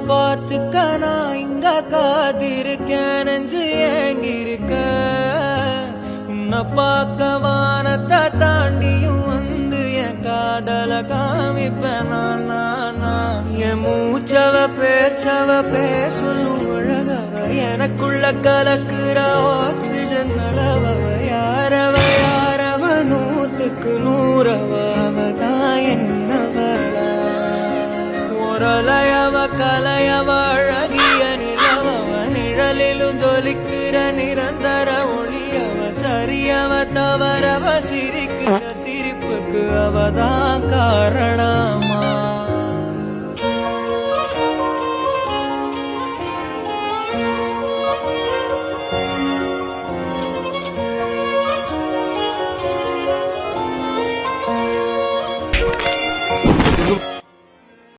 பார்த்துக்க நான் இங்க காதிருக்கேன் நெஞ்சு ஏங்கிருக்க உன்னை பார்க்க வானத்தை தாண்டியும் வந்து என் காதல காமிப்பேன் நான் என் மூச்சவ பேச்சவ பேசலும் அழகவ எனக்குள்ள கலக்குற ஆக்சிஜன் அளவவ யாரவ நூத்துக்கு நூறவ அவதான் என்னவளா ஒரலையவ கலையவ அழகிய நிலவவ நிழலிலும் ஜொலிக்கிற நிரந்தர ஒளியவ சரியவ தவறவ சிரிக்கிற சிரிப்புக்கு அவதான் காரணம்